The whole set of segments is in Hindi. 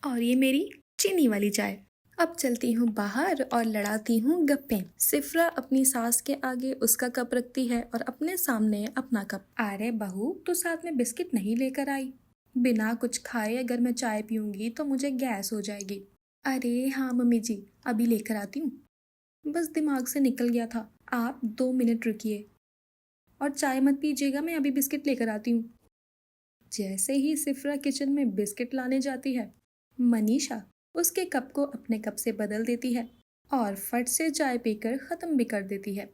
और ये मेरी चीनी वाली चाय। अब चलती हूँ बाहर और लड़ाती हूँ गप्पे। सिफ्रा अपनी सास के आगे उसका कप रखती है और अपने सामने अपना कप। अरे बहू, तो साथ में बिस्किट नहीं लेकर आई? बिना कुछ खाए अगर मैं चाय पीऊंगी तो मुझे गैस हो जाएगी। अरे हाँ मम्मी जी, अभी लेकर आती हूँ। बस दिमाग से निकल गया था। आप 2 मिनट रुकिए और चाय मत पीजिएगा, मैं अभी बिस्किट लेकर आती हूँ। जैसे ही सिफ्रा किचन में बिस्किट लाने जाती है, मनीषा उसके कप को अपने कप से बदल देती है और फट से चाय पीकर खत्म भी कर देती है।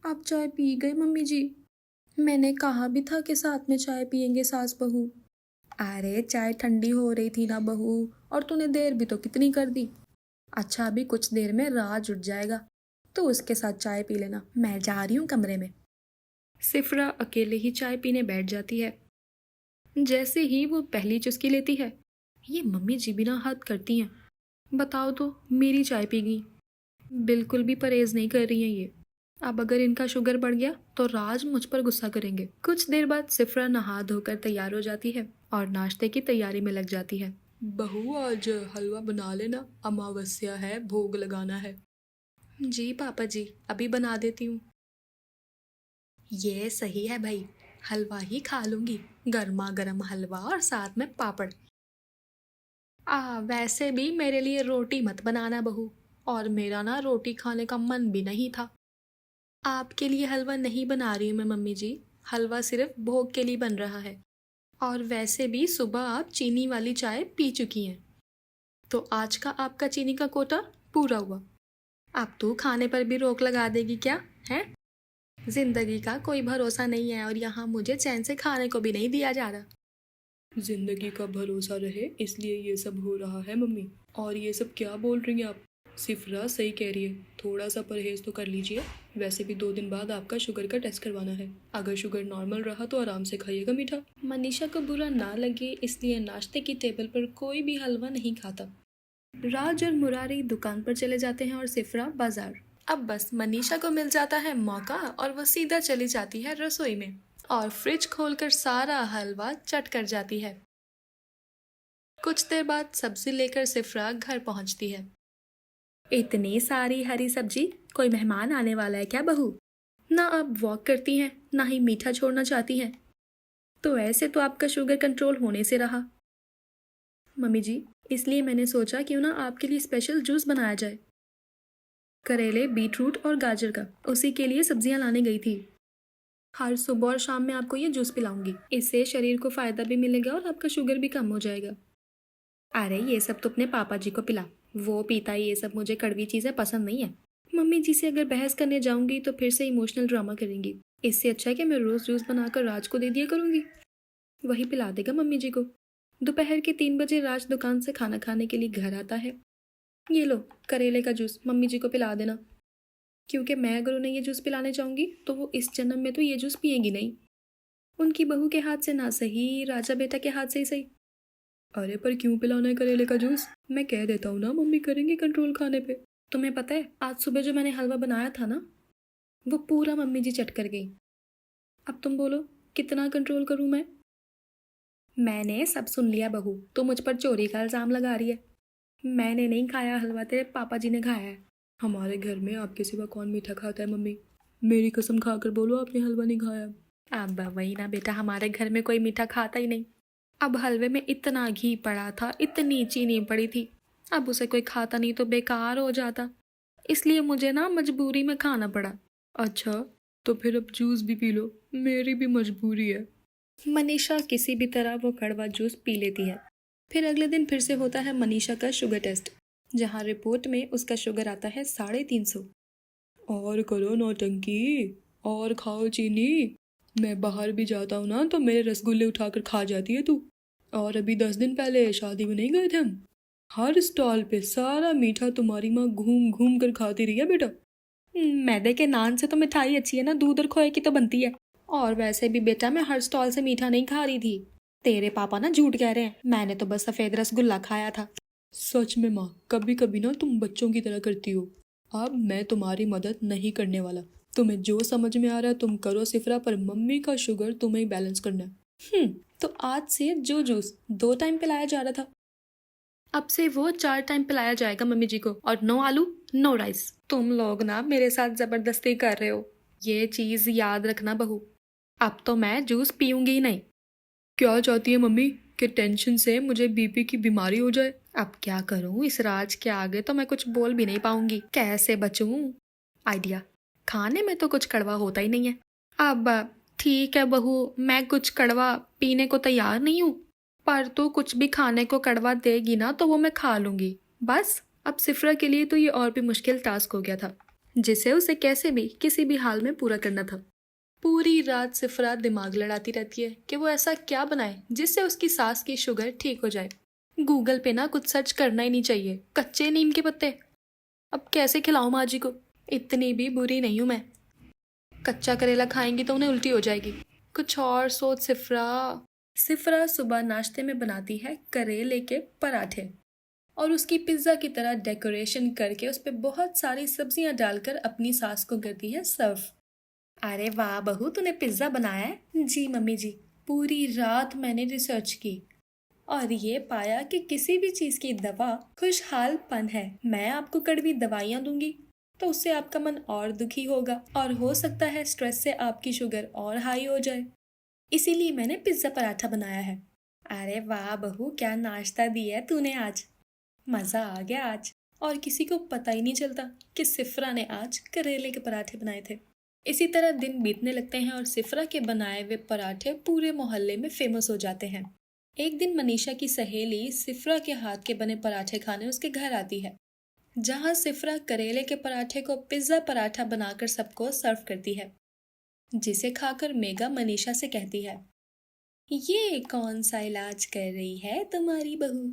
आप चाय पी गए मम्मी जी? मैंने कहा भी था कि साथ में चाय पियेंगे सास बहू। अरे चाय ठंडी हो रही थी ना बहू, और तूने देर भी तो कितनी कर दी। अच्छा, अभी कुछ देर में राज उठ जाएगा तो उसके साथ चाय पी लेना, मैं जा रही हूँ कमरे में। सिफ्रा अकेले ही चाय पीने बैठ जाती है। जैसे ही वो पहली चुस्की लेती है, ये मम्मी जी भी ना हद करती हैं। बताओ तो, मेरी चाय पी गई। बिल्कुल भी परहेज नहीं कर रही हैं ये। अब अगर इनका शुगर बढ़ गया तो राज मुझ पर गुस्सा करेंगे। कुछ देर बाद सिफ्रा नहा धोकर तैयार हो जाती है और नाश्ते की तैयारी में लग जाती है। बहू, आज हलवा बना लेना, अमावस्या है, भोग लगाना है। जी पापा जी, अभी बना देती हूँ। ये सही है भाई, हलवा ही खा लूंगी, गर्मा गर्म हलवा और साथ में पापड़। वैसे भी मेरे लिए रोटी मत बनाना बहू, और मेरा ना रोटी खाने का मन भी नहीं था। आपके लिए हलवा नहीं बना रही हूँ मैं मम्मी जी, हलवा सिर्फ भोग के लिए बन रहा है। और वैसे भी सुबह आप चीनी वाली चाय पी चुकी हैं, तो आज का आपका चीनी का कोटा पूरा हुआ। अब तो खाने पर भी रोक लगा देगी क्या है? जिंदगी का कोई भरोसा नहीं है और यहाँ मुझे चैन से खाने को भी नहीं दिया जा रहा। जिंदगी का भरोसा रहे इसलिए ये सब हो रहा है मम्मी। और ये सब क्या बोल रही हैं आप? सिफ्रा सही कह रही है, थोड़ा सा परहेज तो कर लीजिए। वैसे भी 2 दिन बाद आपका शुगर का टेस्ट करवाना है, अगर शुगर नॉर्मल रहा तो आराम से खाइएगा मीठा। मनीषा को बुरा ना लगे इसलिए नाश्ते की टेबल पर कोई भी हलवा नहीं खाता। राज और मुरारी दुकान पर चले जाते हैं और सिफ्रा बाजार। अब बस मनीषा को मिल जाता है मौका और वो सीधा चली जाती है रसोई में और फ्रिज खोलकर सारा हलवा चट कर जाती है। कुछ देर बाद सब्जी लेकर सिफ्रा घर पहुंचती है। इतनी सारी हरी सब्जी, कोई मेहमान आने वाला है क्या बहू? ना आप वॉक करती हैं, ना ही मीठा छोड़ना चाहती हैं। तो ऐसे तो आपका शुगर कंट्रोल होने से रहा। मम्मी जी, इसलिए मैंने सोचा क्यों ना आपके लिए स्पेशल जूस बनाया जाए। करेले, बीटरूट और गाजर का, उसी के लिए सब्जियां लाने गई थी। हर सुबह और शाम में आपको ये जूस पिलाऊंगी, इससे शरीर को फायदा भी मिलेगा और आपका शुगर भी कम हो जाएगा। अरे ये सब तो अपने पापा जी को पिला, वो पीता है ये सब, मुझे कड़वी चीजें पसंद नहीं है। मम्मी जी से अगर बहस करने जाऊंगी तो फिर से इमोशनल ड्रामा करेंगी, इससे अच्छा है कि मैं रोज जूस बनाकर राज को दे दिया करूंगी, वही पिला देगा मम्मी जी को। दोपहर के 3 बजे राज दुकान से खाना खाने के लिए घर आता है। ये लो करेले का जूस, मम्मी जी को पिला देना, क्योंकि मैं अगर उन्हें ये जूस पिलाने जाऊंगी तो वो इस जन्म में तो ये जूस पिएगी नहीं। उनकी बहू के हाथ से ना सही, राजा बेटा के हाथ से ही सही। अरे पर क्यों पिलाना है करेले का जूस? मैं कह देता हूँ ना, मम्मी करेंगी कंट्रोल खाने पे। तुम्हें पता है आज सुबह जो मैंने हलवा बनाया था ना, वो पूरा मम्मी जी चट कर गई। अब तुम बोलो कितना कंट्रोल करूँ मैं? मैंने सब सुन लिया बहू, तो मुझ पर चोरी का इल्जाम लगा रही है। मैंने नहीं खाया हलवा, तेरे पापा जी ने खाया है। हमारे घर में आपके सिवा कौन मीठा खाता है मम्मी? मेरी कसम खाकर बोलो आपने हलवा नहीं खाया। अब वही ना बेटा, हमारे घर में कोई मीठा खाता ही नहीं। अब हलवे में इतना घी पड़ा था, इतनी चीनी पड़ी थी, अब उसे कोई खाता नहीं तो बेकार हो जाता, इसलिए मुझे ना मजबूरी में खाना पड़ा। अच्छा, तो फिर अब जूस भी पी लो, मेरी भी मजबूरी है। मनीषा किसी भी तरह वो कड़वा जूस पी लेती है। फिर अगले दिन फिर से होता है मनीषा का शुगर टेस्ट, जहाँ रिपोर्ट में उसका शुगर आता है 350। और करो नौटंकी, और खाओ चीनी। मैं बाहर भी जाता हूँ ना तो मेरे रसगुल्ले उठाकर खा जाती है तू। और अभी 10 दिन पहले शादी में नहीं गए थे हम, हर स्टॉल पे सारा मीठा तुम्हारी माँ घूम घूम कर खाती रही है बेटा। मैदे के नान से तो मिठाई अच्छी है ना, दूध और खोए की तो बनती है। और वैसे भी बेटा मैं हर स्टॉल से मीठा नहीं खा रही थी, तेरे पापा ना झूठ कह रहे हैं, मैंने तो बस सफेद रसगुल्ला खाया था। सच में माँ, कभी कभी ना तुम बच्चों की तरह करती हो। अब मैं तुम्हारी मदद नहीं करने वाला, तुम्हें जो समझ में आ रहा है तुम करो सिफरा, पर मम्मी का शुगर तुम्हें ही बैलेंस करना है। तो आज से जो जूस 2 टाइम पिलाया जा रहा था, अब से वो 4 टाइम पिलाया जाएगा मम्मी जी को, और नो आलू नो राइस। तुम लोग ना मेरे साथ जबरदस्ती कर रहे हो, ये चीज याद रखना बहू। अब तो मैं जूस पीऊंगी ही नहीं। क्या चाहती है मम्मी कि टेंशन से मुझे बीपी की बीमारी हो जाए? अब क्या करूं, इस राज के आगे तो मैं कुछ बोल भी नहीं पाऊंगी, कैसे बचूं? आइडिया, खाने में तो कुछ कड़वा होता ही नहीं है। अब ठीक है बहू, मैं कुछ कड़वा पीने को तैयार नहीं हूँ, पर तू कुछ भी खाने को कड़वा देगी ना तो वो मैं खा लूंगी बस। अब सिफ्रा के लिए तो ये और भी मुश्किल टास्क हो गया था, जिसे उसे कैसे भी किसी भी हाल में पूरा करना था। पूरी रात सिफरा दिमाग लड़ाती रहती है कि वो ऐसा क्या बनाए जिससे उसकी सास की शुगर ठीक हो जाए। गूगल पे ना कुछ सर्च करना ही नहीं चाहिए, कच्चे नीम के पत्ते। अब कैसे खिलाऊं माँ जी को? इतनी भी बुरी नहीं हूं मैं, कच्चा करेला खाएंगी तो उन्हें उल्टी हो जाएगी। कुछ और सोच सिफरा। सिफरा सुबह नाश्ते में बनाती है करेले के पराठे, और उसकी पिज्ज़ा की तरह डेकोरेशन करके उस पर बहुत सारी सब्जियां डालकर अपनी सास को करती है सर्व। अरे वाह बहू, तूने पिज्ज़ा बनाया है? जी मम्मी जी, पूरी रात मैंने रिसर्च की और ये पाया कि किसी भी चीज़ की दवा खुशहालपन है। मैं आपको कड़वी दवाइयाँ दूंगी तो उससे आपका मन और दुखी होगा, और हो सकता है स्ट्रेस से आपकी शुगर और हाई हो जाए। इसीलिए मैंने पिज्ज़ा पराठा बनाया है। अरे वाह बहू, क्या नाश्ता दिया है तूने आज, मज़ा आ गया आज। और किसी को पता ही नहीं चलता कि सिफरा ने आज करेले के पराठे बनाए थे। इसी तरह दिन बीतने लगते हैं और सिफरा के बनाए हुए पराठे पूरे मोहल्ले में फेमस हो जाते हैं। एक दिन मनीषा की सहेली सिफरा के हाथ के बने पराठे खाने उसके घर आती है, जहां सिफरा करेले के पराठे को पिज्ज़ा पराठा बनाकर सबको सर्व करती है। जिसे खाकर मेगा मनीषा से कहती है, ये कौन सा इलाज कर रही है तुम्हारी बहू?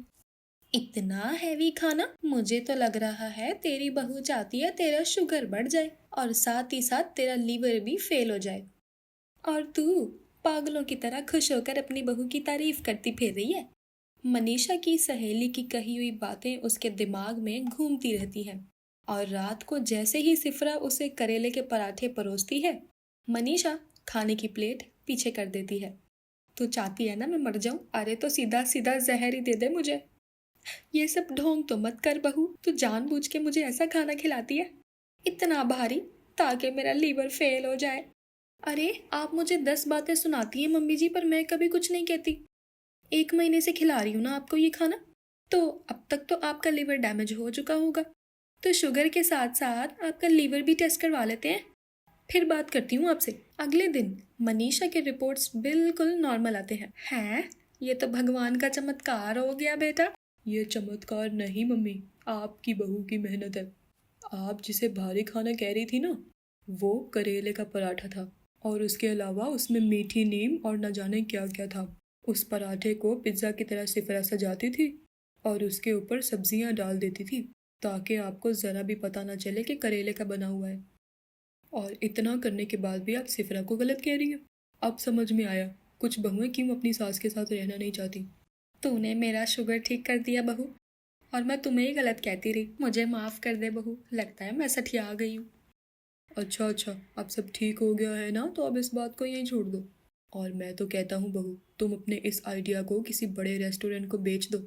इतना हैवी खाना? मुझे तो लग रहा है तेरी बहू चाहती है तेरा शुगर बढ़ जाए और साथ ही साथ तेरा लीवर भी फेल हो जाए, और तू पागलों की तरह खुश होकर अपनी बहू की तारीफ करती फिर रही है। मनीषा की सहेली की कही हुई बातें उसके दिमाग में घूमती रहती हैं, और रात को जैसे ही सिफरा उसे करेले के पराठे परोसती है, मनीषा खाने की प्लेट पीछे कर देती है। तू चाहती है ना मैं मर जाऊं? अरे तो सीधा सीधा जहर ही दे दे मुझे। ये सब ढोंग तो मत कर बहू, तू जानबूझ के मुझे ऐसा खाना खिलाती है, इतना भारी, ताकि मेरा लीवर फेल हो जाए। अरे आप मुझे 10 बातें सुनाती हैं मम्मी जी, पर मैं कभी कुछ नहीं कहती। 1 महीने से खिला रही हूँ ना आपको ये खाना, तो अब तक तो आपका लीवर डैमेज हो चुका होगा, तो शुगर के साथ साथ आपका लीवर भी टेस्ट करवा लेते हैं, फिर बात करती हूँ आपसे। अगले दिन मनीषा के रिपोर्ट्स बिल्कुल नॉर्मल आते हैं। ये तो भगवान का चमत्कार हो गया बेटा। ये चमत्कार नहीं मम्मी, आपकी बहू की मेहनत है। आप जिसे भारी खाना कह रही थी ना, वो करेले का पराठा था, और उसके अलावा उसमें मीठी नीम और न जाने क्या क्या था। उस पराठे को पिज्ज़ा की तरह सिफरा सजाती थी और उसके ऊपर सब्जियां डाल देती थी, ताकि आपको ज़रा भी पता ना चले कि करेले का बना हुआ है। और इतना करने के बाद भी आप सिफरा को गलत कह रही हैं। अब समझ में आया कुछ बहुएं क्यों अपनी सास के साथ रहना नहीं चाहती। तूने मेरा शुगर ठीक कर दिया बहू, और मैं तुम्हें ही गलत कहती रही। मुझे माफ़ कर दे बहू, लगता है मैं सठिया गई हूँ। अच्छा, अब सब ठीक हो गया है ना, तो अब इस बात को यहीं छोड़ दो। और मैं तो कहता हूँ बहू, तुम अपने इस आइडिया को किसी बड़े रेस्टोरेंट को बेच दो।